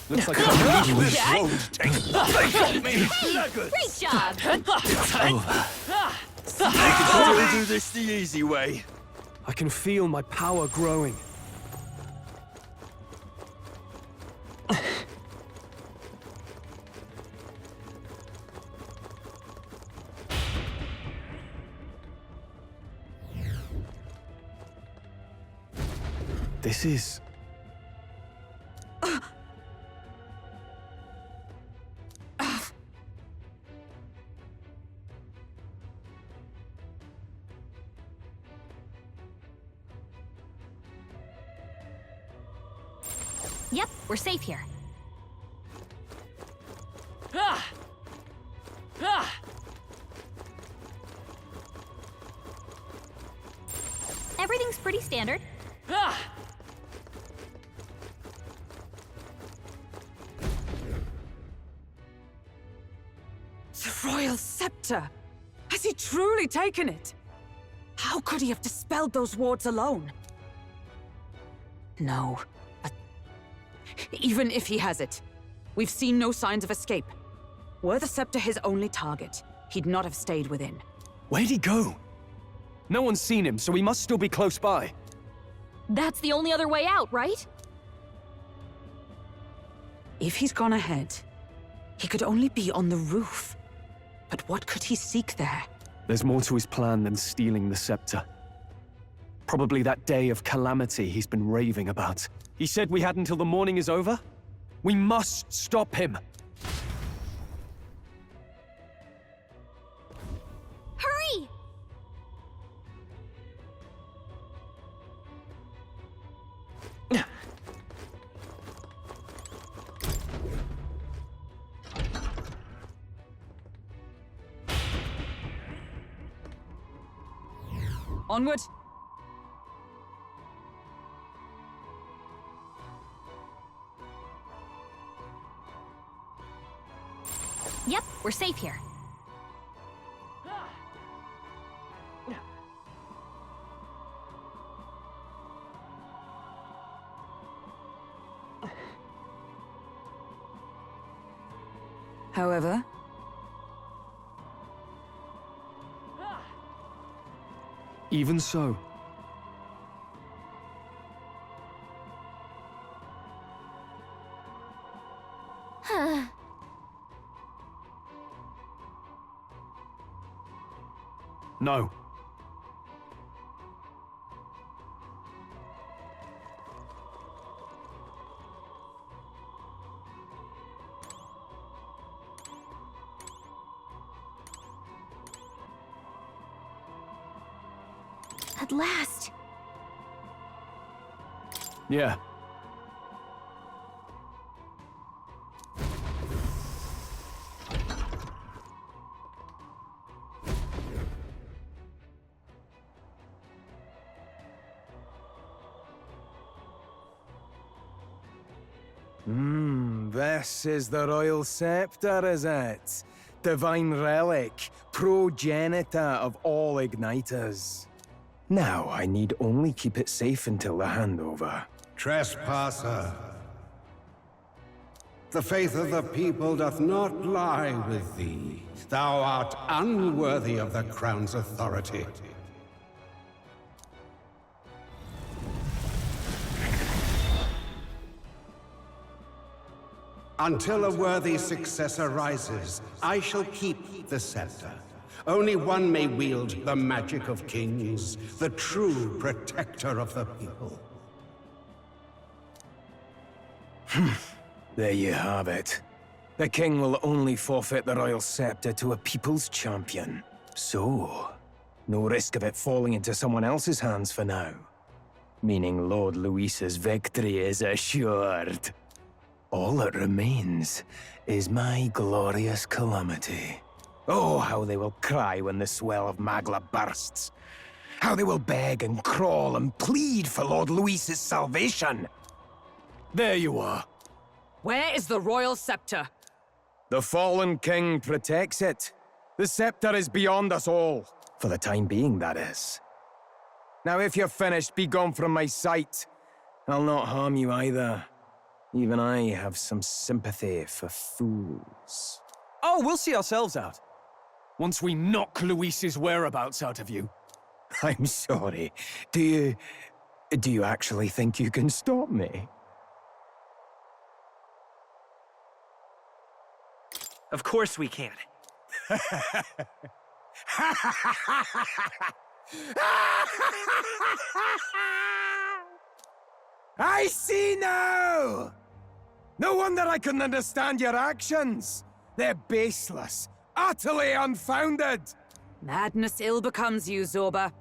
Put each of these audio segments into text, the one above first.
Looks like This won't take. They got me. Great job! It's over. We'll do this the easy way. I can feel my power growing. This is... Yep, we're safe here. Everything's pretty standard. The royal scepter! Has he truly taken it? How could he have dispelled those wards alone? No, but even if he has it, we've seen no signs of escape. Were the scepter his only target, he'd not have stayed within. Where'd he go? No one's seen him, so he must still be close by. That's the only other way out, right? If he's gone ahead, he could only be on the roof. But what could he seek there? There's more to his plan than stealing the scepter. Probably that day of calamity he's been raving about. He said we had until the morning is over? We must stop him! Hurry! Onward! Yep, we're safe here. However, even so. No. At last. Yeah. This is the royal scepter, is it? Divine relic, progenitor of all igniters. Now I need only keep it safe until the handover. Trespasser. The faith of the people doth not lie with thee. Thou art unworthy of the crown's authority. Until a worthy successor rises, I shall keep the scepter. Only one may wield the magic of kings, the true protector of the people. There you have it. The king will only forfeit the royal scepter to a people's champion. So, no risk of it falling into someone else's hands for now. Meaning Lord Luis's victory is assured. All that remains is my glorious calamity. Oh, how they will cry when the swell of Magla bursts. How they will beg and crawl and plead for Lord Luis's salvation. There you are. where is the royal scepter? The fallen king protects it. The scepter is beyond us all, For the time being, that is. Now, if you're finished, be gone from my sight. I'll not harm you either. Even I have some sympathy for fools. Oh, we'll see ourselves out. Once we knock Luis's whereabouts out of you. I'm sorry. Do you actually think you can stop me? Of course we can. I see now! No wonder I couldn't understand your actions. They're baseless, utterly unfounded. Madness ill becomes you, Zorba.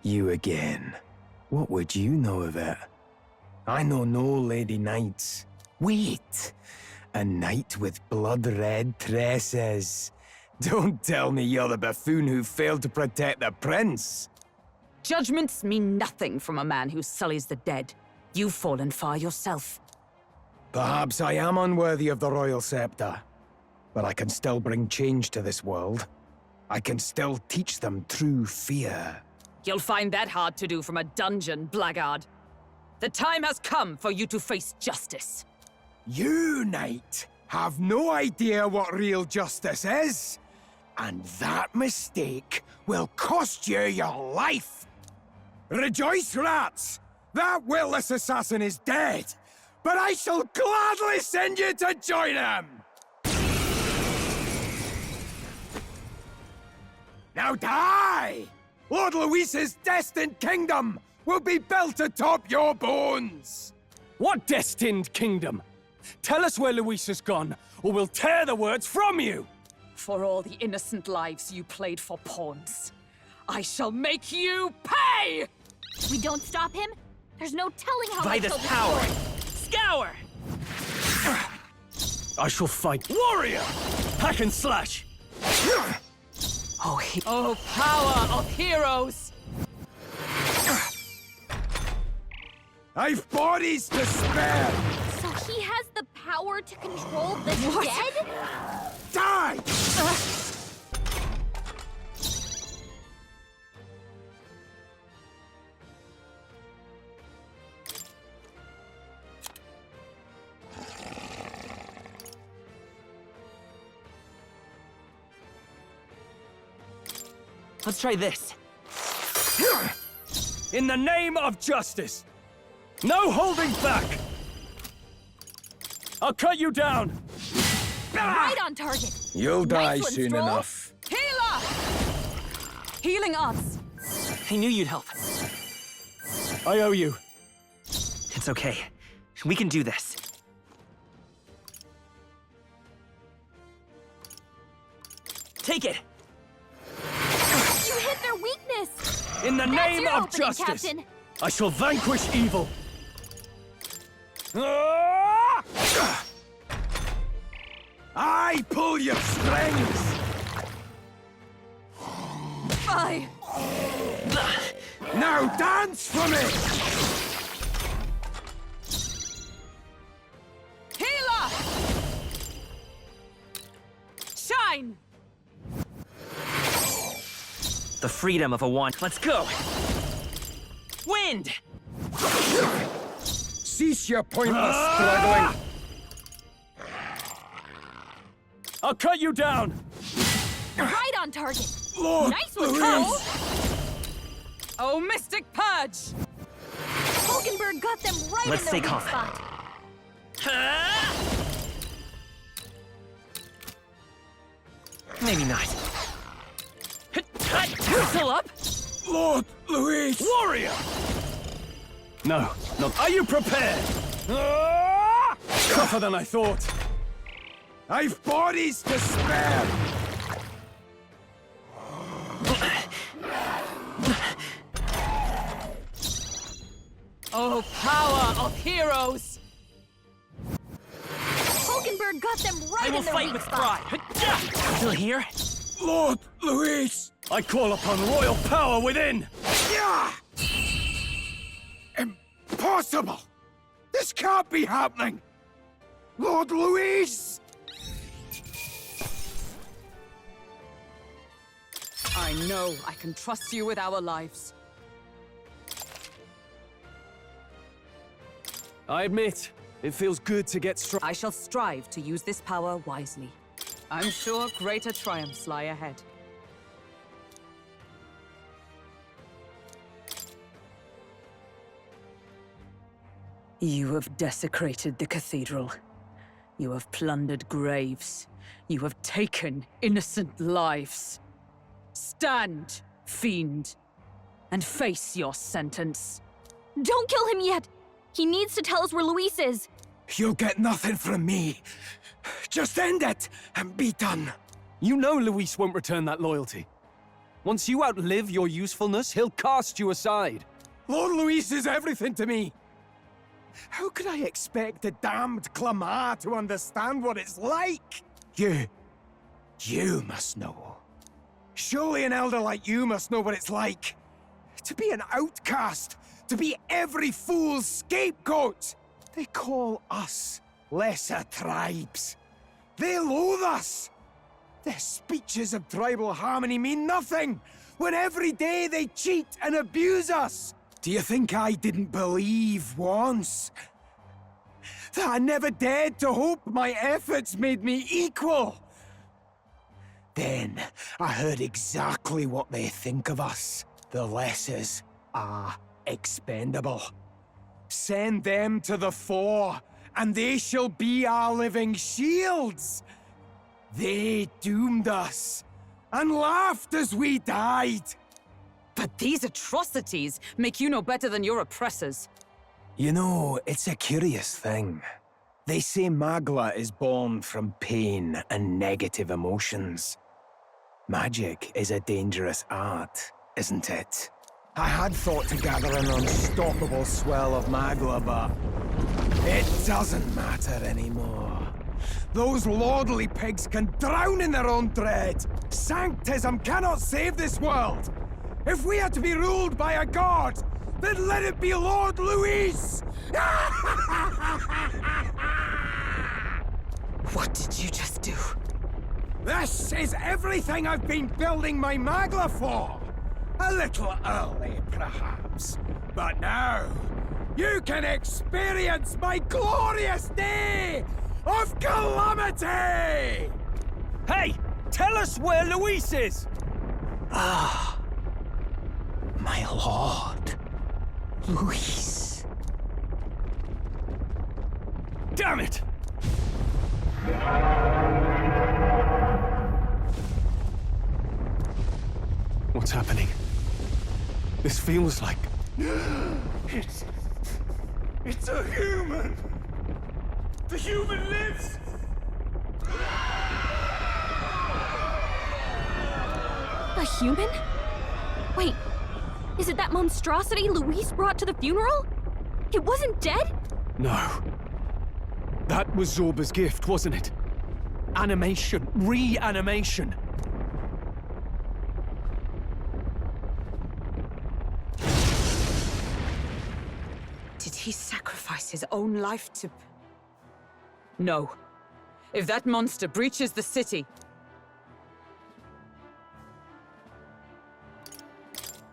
You again. What would you know of it? I know no lady knights. Wait! A knight with blood-red tresses. Don't tell me you're the buffoon who failed to protect the prince. Judgments mean nothing from a man who sullies the dead. You've fallen far yourself. Perhaps I am unworthy of the royal scepter, but I can still bring change to this world. I can still teach them true fear. You'll find that hard to do from a dungeon, blackguard. The time has come for you to face justice. You, knight, have no idea what real justice is, and that mistake will cost you your life. Rejoice, rats! That witless assassin is dead, but I shall gladly send you to join him! Now die! Lord Luis's destined kingdom will be built atop your bones! What destined kingdom? Tell us where Luis has gone, or we'll tear the words from you! For all the innocent lives you played for pawns, I shall make you pay! We don't stop him? There's no telling how By much this he'll power! destroy. Scour! I shall fight warrior! Hack and slash! Oh, power of heroes! I've bodies to spare! So he has the power to control the dead? Die! Let's try this. In the name of justice! No holding back! I'll cut you down! Right on target. You'll die Nice one, soon Stroll. enough. Healer! Healing arts. I knew you'd help. I owe you. It's okay. We can do this. Take it! You hit their weakness. In the That's name your of opening, justice! Captain. I shall vanquish evil! Ah! I pull your strings! Bye! Now dance for me! Healer! Shine! The freedom of a wand. Let's go! Wind! Cease your pointless struggling! I'll cut you down! Right on target. Lord Nice one, Luis! Cole. Oh, Mystic Purge! Hulkenberg got them right Let's in stay their weak confident. spot. Maybe not. Still up? Lord Luis! Warrior! No, no. Are you prepared? Ah! Tougher than I thought. I've bodies to spare! Oh, power of heroes! Hulkenberg got them I right will in their fight weak with spot. pride. Still here? Lord Luis! I call upon royal power within! Yeah! Impossible! This can't be happening! Lord Luis! I know I can trust you with our lives. I admit, it feels good to get strong. I shall strive to use this power wisely. I'm sure greater triumphs lie ahead. You have desecrated the cathedral. You have plundered graves. You have taken innocent lives. Stand, fiend, and face your sentence. Don't kill him yet! He needs to tell us where Luis is! You'll get nothing from me. Just end it and be done. You know Luis won't return that loyalty. Once you outlive your usefulness, he'll cast you aside. Lord Luis is everything to me. How could I expect the damned Clamar to understand what it's like? You must know. Surely an elder like you must know what it's like. To be an outcast, to be every fool's scapegoat. They call us lesser tribes. They loathe us. Their speeches of tribal harmony mean nothing, when every day they cheat and abuse us. Do you think I didn't believe once? That I never dared to hope my efforts made me equal? Then I heard exactly what they think of us. The lessers are expendable. Send them to the fore, and they shall be our living shields. They doomed us, and laughed as we died. But these atrocities make you no better than your oppressors. You know, it's a curious thing. They say Magla is born from pain and negative emotions. Magic is a dangerous art, isn't it? I had thought to gather an unstoppable swell of Magla, but it doesn't matter anymore. Those lordly pigs can drown in their own dread. Sanctism cannot save this world. If we are to be ruled by a god, then let it be Lord Luis! What did you just do? This is everything I've been building my Magla for! A little early, perhaps. But now, you can experience my glorious day of calamity! Hey! Tell us where Luis is! Ah, my lord, Luis. Damn it! What's happening? This feels like... It's a human! The human lives! A human? Wait, is it that monstrosity Luis brought to the funeral? It wasn't dead? No. That was Zorba's gift, wasn't it? Animation. Reanimation. Did he sacrifice his own life to... No. If that monster breaches the city...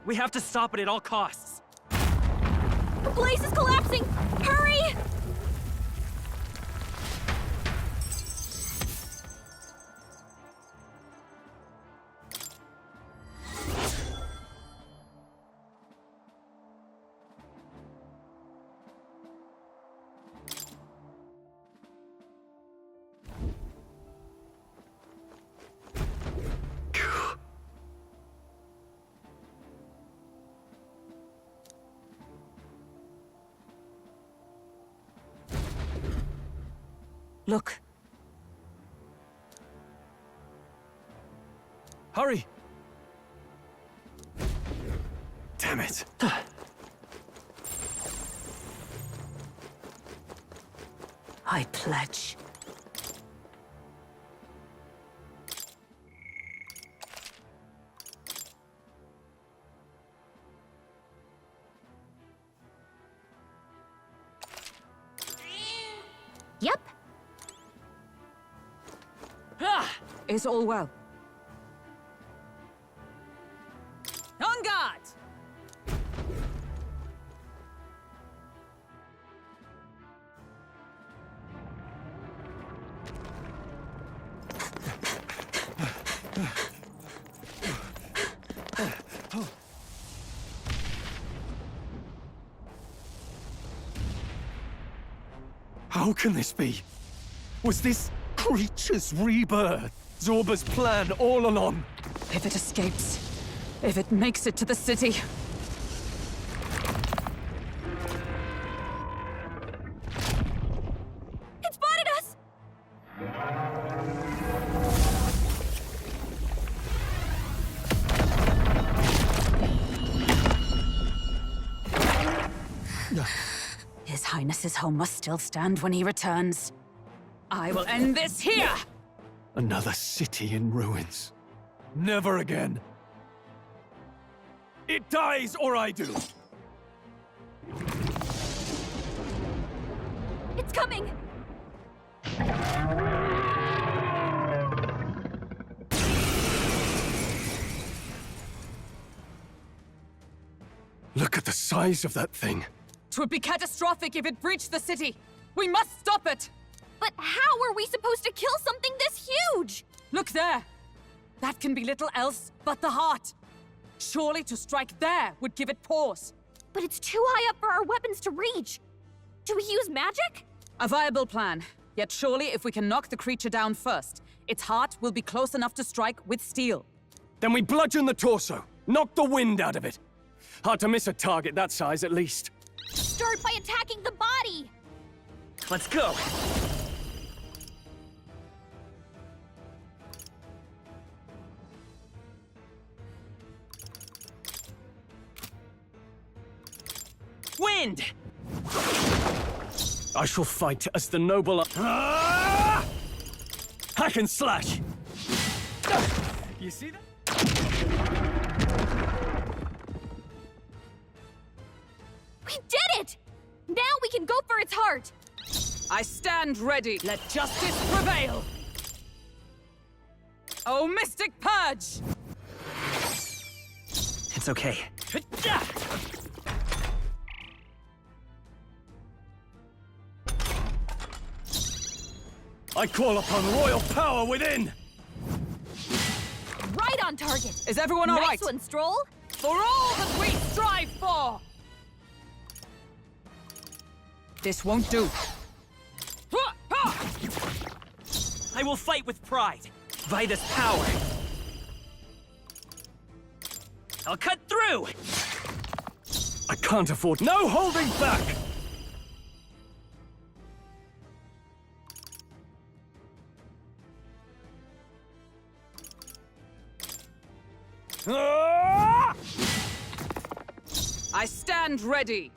We have to stop it at all costs. The place is collapsing! Hurry! Look. Hurry! Damn it. I pledge. Yep. Is all well? How can this be? Was this creature's rebirth Zorba's plan all along? If it escapes, if it makes it to the city. It spotted us! His Highness's home must still stand when he returns. I will end this here! Another city in ruins. Never again. It dies or I do. It's coming! Look at the size of that thing. 'Twould be catastrophic if it breached the city! We must stop it! But how are we supposed to kill something this huge? Look there! That can be little else but the heart! Surely to strike there would give it pause. But it's too high up for our weapons to reach. Do we use magic? A viable plan. Yet surely if we can knock the creature down first, its heart will be close enough to strike with steel. Then we bludgeon the torso. Knock the wind out of it. Hard to miss a target that size, at least. Start by attacking the body! Let's go. Wind! I shall fight as the noble... Ah! Hack and slash! You see that? We did it! Now we can go for its heart! I stand ready. Let justice prevail. Oh, mystic purge! It's okay. I call upon royal power within! Right on target! Is everyone all right? Nice one, Stroll! For all that we strive for! This won't do. I will fight with pride. By this power. I'll cut through! I can't afford... No holding back! Ah! I stand ready.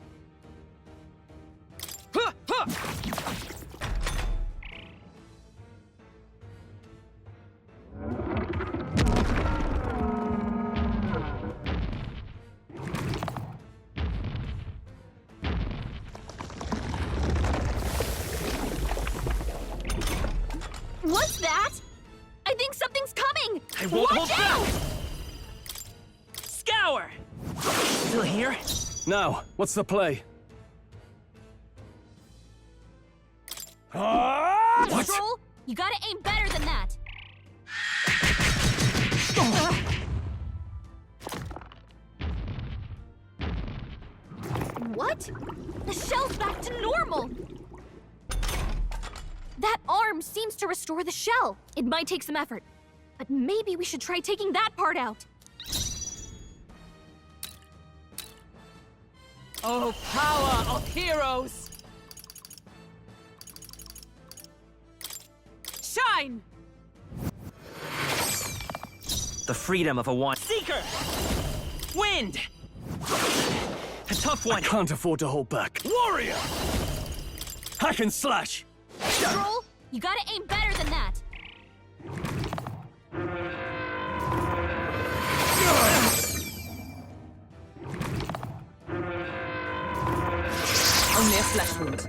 What's that? I think something's coming! I won't hold Watch out! back! Scour! Still here? Now, what's the play? Ah! What? Stroll, you gotta aim better than that! What? The shell's back to normal! That arm seems to restore the shell. It might take some effort, but maybe we should try taking that part out. Oh, power of heroes! Shine! The freedom of a wand. Seeker! Wind! A tough one. I can't afford to hold back. Warrior! Hack and slash! Stroll, you gotta aim better than that. Only a flesh wound.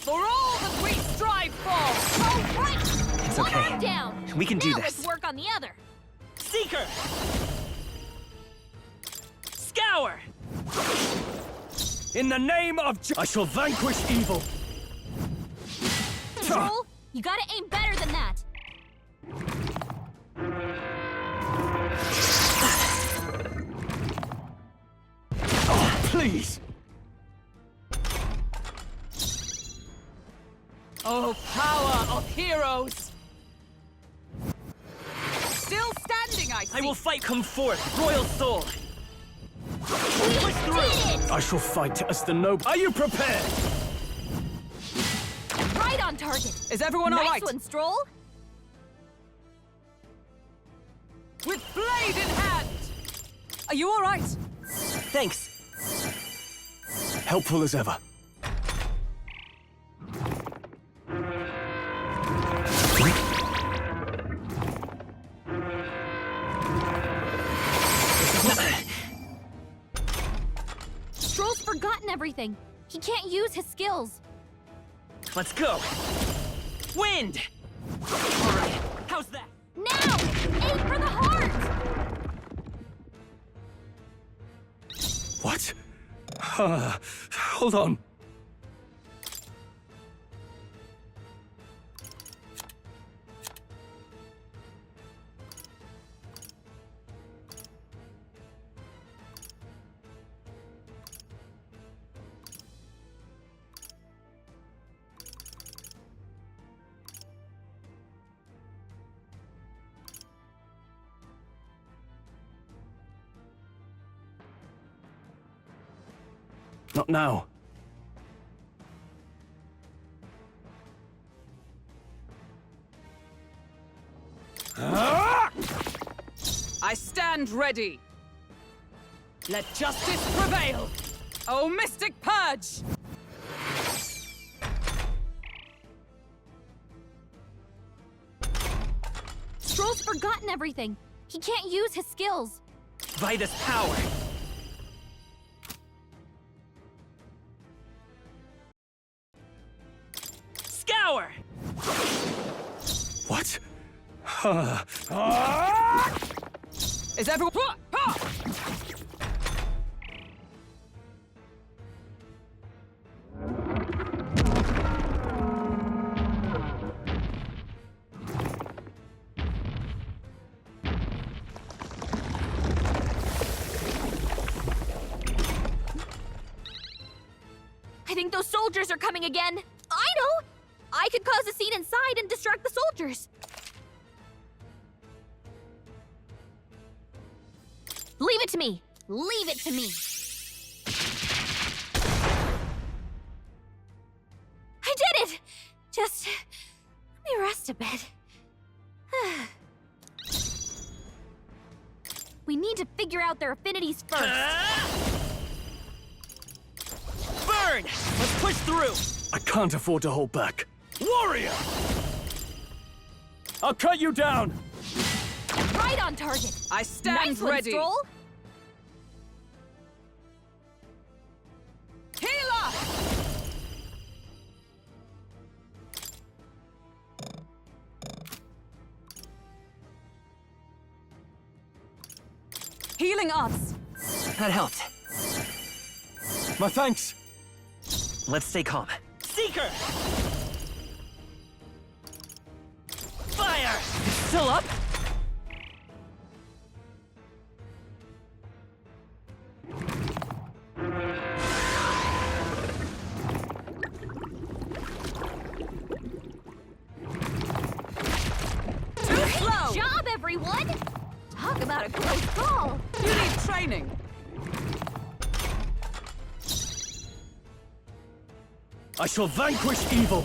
For all that we strive for! All right! It's One okay. arm down! We can do Now this. let's work on the other. Seeker! Scour! In the name of I shall vanquish evil. Stroll, you gotta aim better than that. please! Oh, power of heroes! Still standing, I see. I will fight, come forth, royal soul. Push through. I shall fight as the noble. Are you prepared? Right on target. Is everyone all Nice right? one, Stroll. With blade in hand! Are you all right? Thanks. Helpful as ever. Stroll's forgotten everything. He can't use his skills. Let's go. Wind! Alright, how's that? Now! Aim for the heart! What? Hold on. Not now. I stand ready. Let justice prevail. Oh, mystic purge! Stroll's forgotten everything. He can't use his skills. Vida's power. Scour! What? Is everyone... I think those soldiers are coming again. I know! I could cause a scene inside and distract the soldiers. Leave it to me. Leave it to me. I did it! Just let me rest a bit. We need to figure out their affinities first. Burn! Let's push through! I can't afford to hold back. Warrior! I'll cut you down! Right on target. I stand Nice one, ready. Stroll. Healer! Healing us. That helped. My thanks. Let's stay calm. Seeker! Fire! It's still up? Too slow! Good job, everyone! Talk about a close call. You need training. I shall vanquish evil.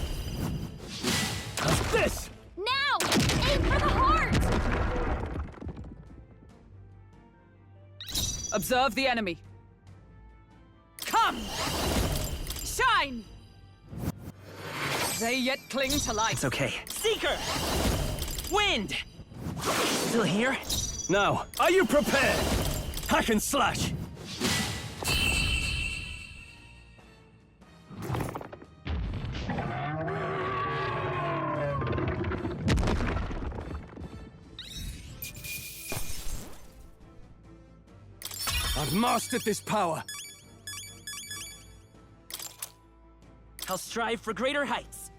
How's this? Now! Aim for the heart! Observe the enemy. Come! Shine! They yet cling to life. It's okay. Seeker! Wind! Still here? Now, are you prepared? Hack and slash. I've mastered this power. I'll strive for greater heights.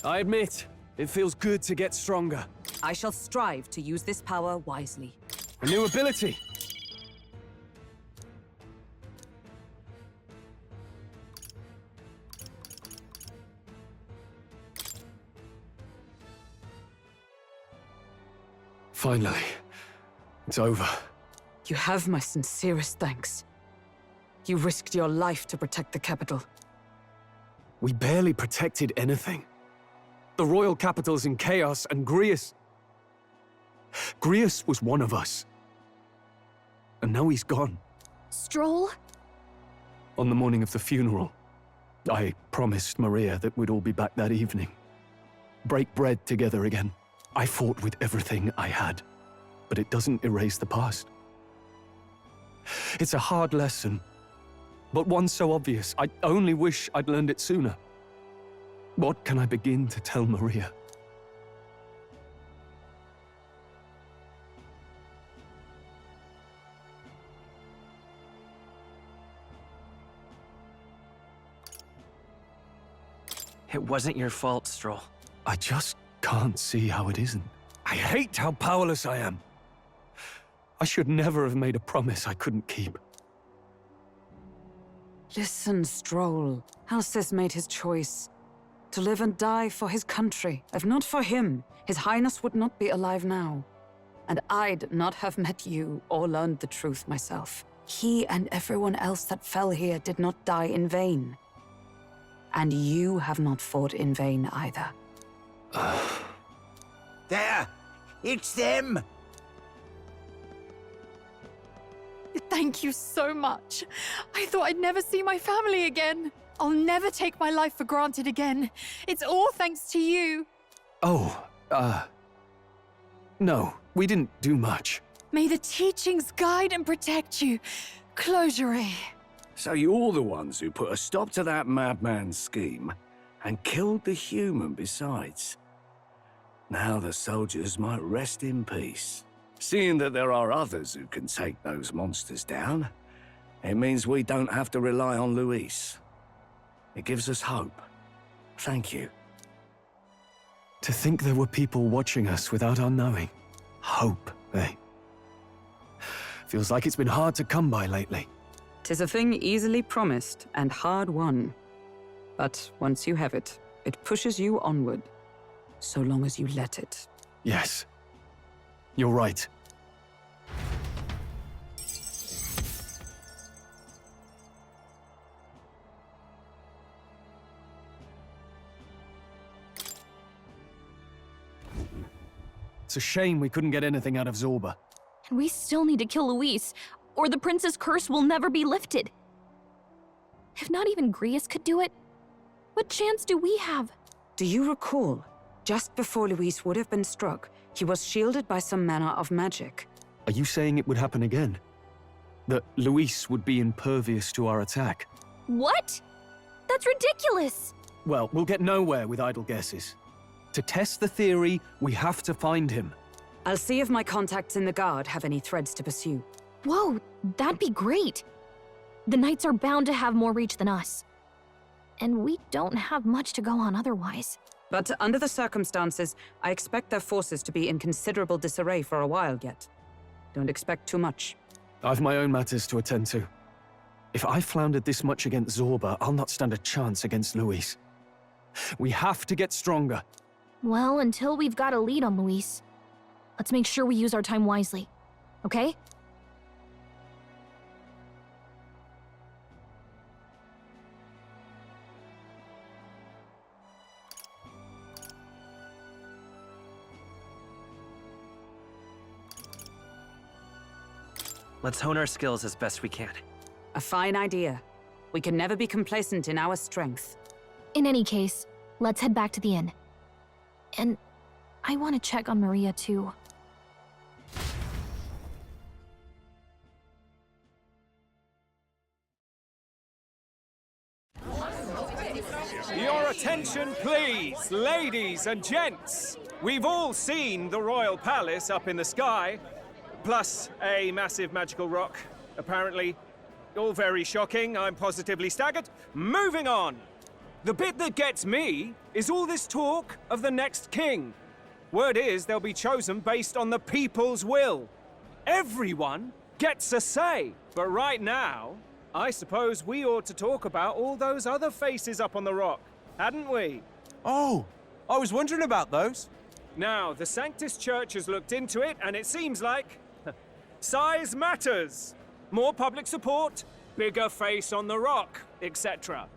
I admit, it feels good to get stronger. I shall strive to use this power wisely. A new ability. Finally, it's over. You have my sincerest thanks. You risked your life to protect the capital. We barely protected anything. The royal capital's in chaos, and Grius was one of us. And now he's gone. Stroll? On the morning of the funeral, I promised Maria that we'd all be back that evening. Break bread together again. I fought with everything I had, but it doesn't erase the past. It's a hard lesson, but one so obvious. I only wish I'd learned it sooner. What can I begin to tell Maria? It wasn't your fault, Stroll. I just can't see how it isn't. I hate how powerless I am. I should never have made a promise I couldn't keep. Listen, Stroll. Alcest made his choice. To live and die for his country. If not for him, His Highness would not be alive now. And I'd not have met you or learned the truth myself. He and everyone else that fell here did not die in vain. And you have not fought in vain either. There! It's them! Thank you so much. I thought I'd never see my family again. I'll never take my life for granted again. It's all thanks to you. Oh, no, we didn't do much. May the teachings guide and protect you. Closure. So you're the ones who put a stop to that madman's scheme and killed the human besides. Now the soldiers might rest in peace. Seeing that there are others who can take those monsters down, it means we don't have to rely on Luis. It gives us hope. Thank you. To think there were people watching us without our knowing. Hope, eh? Feels like it's been hard to come by lately. 'Tis a thing easily promised and hard won. But once you have it, it pushes you onward. So long as you let it. Yes. You're right. It's a shame we couldn't get anything out of Zorba. And we still need to kill Luis, or the prince's curse will never be lifted. If not even Grius could do it, what chance do we have? Do you recall? Just before Luis would have been struck, he was shielded by some manner of magic. Are you saying it would happen again? That Luis would be impervious to our attack? What? That's ridiculous! Well, we'll get nowhere with idle guesses. To test the theory, we have to find him. I'll see if my contacts in the Guard have any threads to pursue. Whoa, that'd be great. The Knights are bound to have more reach than us. And we don't have much to go on otherwise. But under the circumstances, I expect their forces to be in considerable disarray for a while yet. Don't expect too much. I've my own matters to attend to. If I floundered this much against Zorba, I'll not stand a chance against Luis. We have to get stronger. Well, until we've got a lead on Luis, let's make sure we use our time wisely. Okay? Let's hone our skills as best we can. A fine idea. We can never be complacent in our strength. In any case, let's head back to the inn. And I want to check on Maria, too. Your attention, please, ladies and gents. We've all seen the royal palace up in the sky, plus a massive magical rock, apparently. All very shocking. I'm positively staggered. Moving on. The bit that gets me is all this talk of the next king. Word is they'll be chosen based on the people's will. Everyone gets a say. But right now, I suppose we ought to talk about all those other faces up on the rock, hadn't we? Oh, I was wondering about those. Now, the Sanctus Church has looked into it, and it seems like size matters. More public support, bigger face on the rock, etc.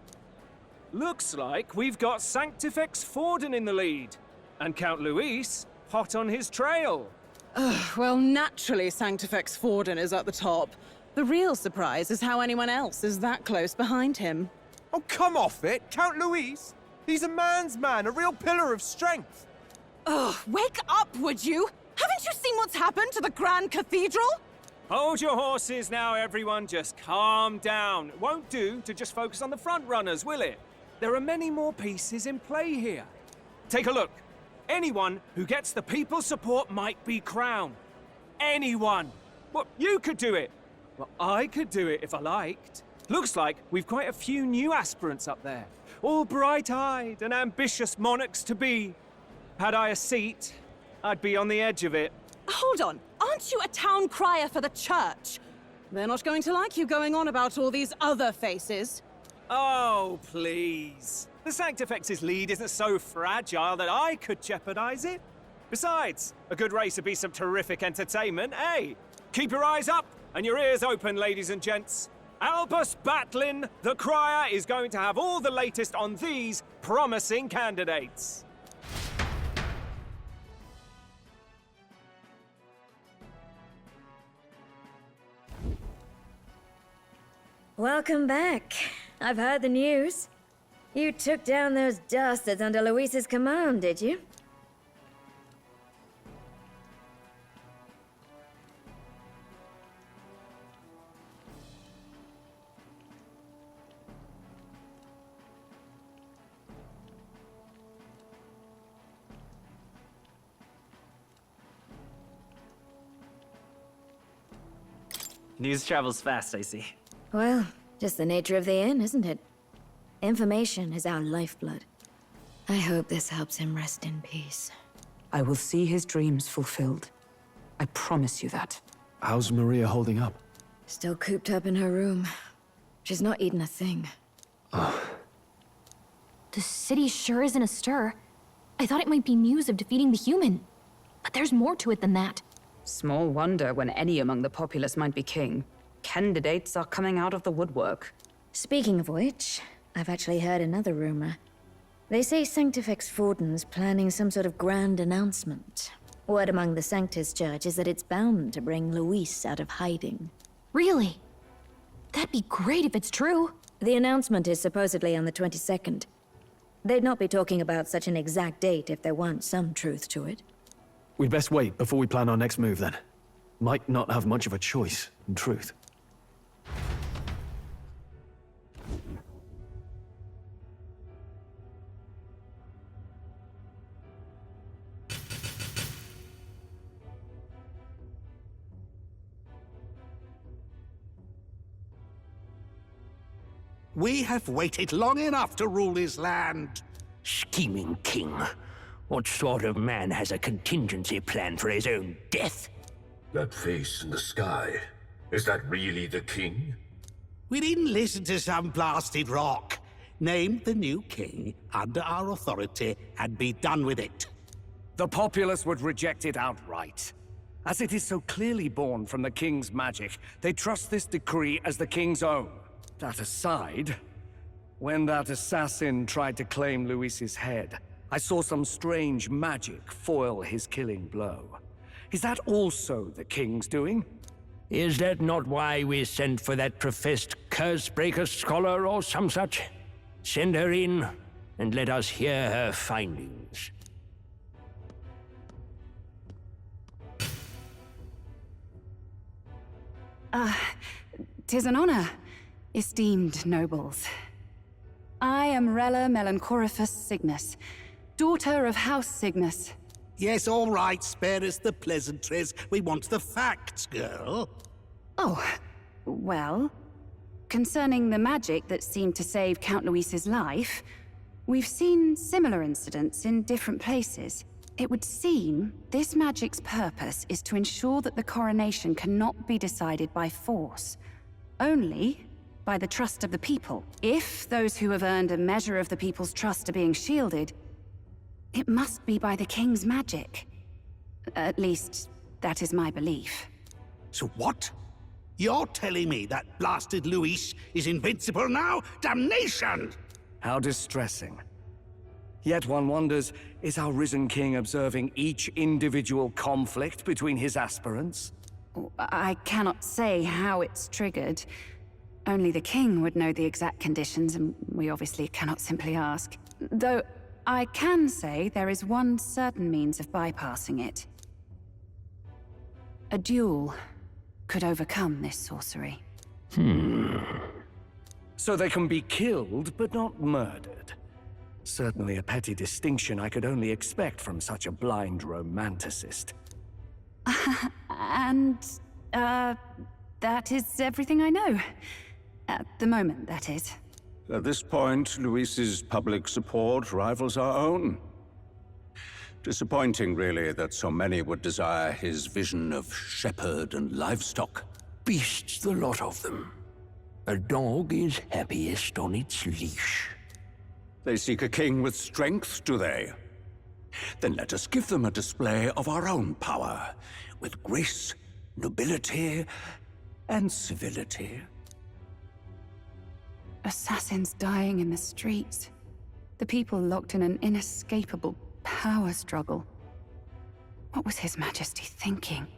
Looks like we've got Sanctifex Forden in the lead, and Count Luis hot on his trail. Well, naturally Sanctifex Forden is at the top. The real surprise is how anyone else is that close behind him. Oh, come off it, Count Luis. He's a man's man, a real pillar of strength. Ugh, wake up, would you? Haven't you seen what's happened to the Grand Cathedral? Hold your horses now, everyone. Just calm down. It won't do to just focus on the front runners, will it? There are many more pieces in play here. Take a look. Anyone who gets the people's support might be crowned. Anyone. Well, you could do it. Well, I could do it if I liked. Looks like we've quite a few new aspirants up there. All bright-eyed and ambitious monarchs-to-be. Had I a seat, I'd be on the edge of it. Hold on, aren't you a town crier for the church? They're not going to like you going on about all these other faces. Oh, please. The Sanctifex's lead isn't so fragile that I could jeopardize it. Besides, a good race would be some terrific entertainment, eh? Keep your eyes up and your ears open, ladies and gents. Albus Batlin, the crier, is going to have all the latest on these promising candidates. Welcome back. I've heard the news. You took down those dastards under Luis's command, did you? News travels fast, I see. Well, just the nature of the inn, isn't it? Information is our lifeblood. I hope this helps him rest in peace. I will see his dreams fulfilled. I promise you that. How's Maria holding up? Still cooped up in her room. She's not eaten a thing. The city sure isn't astir. I thought it might be news of defeating the human. But there's more to it than that. Small wonder when any among the populace might be king. Candidates are coming out of the woodwork. Speaking of which, I've actually heard another rumor. They say Sanctifex Forden's planning some sort of grand announcement. Word among the Sanctus Church is that it's bound to bring Luis out of hiding. Really? That'd be great if it's true. The announcement is supposedly on the 22nd. They'd not be talking about such an exact date if there weren't some truth to it. We'd best wait before we plan our next move, then. Might not have much of a choice, in truth. We have waited long enough to rule his land. Scheming king. What sort of man has a contingency plan for his own death? That face in the sky, is that really the king? We didn't listen to some blasted rock. Name the new king under our authority and be done with it. The populace would reject it outright. As it is so clearly born from the king's magic, they trust this decree as the king's own. That aside, when that assassin tried to claim Luis's head, I saw some strange magic foil his killing blow. Is that also the king's doing? Is that not why we sent for that professed curse-breaker scholar or some such? Send her in, and let us hear her findings. Tis an honor, esteemed nobles. I am Rella Melanchorophus Cygnus, daughter of House Cygnus. Yes, all right, spare us the pleasantries. We want the facts, girl. Oh, well, concerning the magic that seemed to save Count Luis's life, We've seen similar incidents in different places. It would seem this magic's purpose is to ensure that the coronation cannot be decided by force, only by the trust of the people. If those who have earned a measure of the people's trust are being shielded, it must be by the king's magic. At least, that is my belief. So what? You're telling me that blasted Luis is invincible now? Damnation! How distressing. Yet one wonders, is our risen king observing each individual conflict between his aspirants? I cannot say how it's triggered. Only the king would know the exact conditions, and we obviously cannot simply ask. Though, I can say there is one certain means of bypassing it. A duel could overcome this sorcery. So they can be killed, but not murdered. Certainly a petty distinction I could only expect from such a blind romanticist. And, that is everything I know. At the moment, that is. At this point, Luis's public support rivals our own. Disappointing, really, that so many would desire his vision of shepherd and livestock. Beasts, the lot of them. A dog is happiest on its leash. They seek a king with strength, do they? Then let us give them a display of our own power, with grace, nobility, and civility. Assassins dying in the streets. The people locked in an inescapable power struggle. What was His Majesty thinking?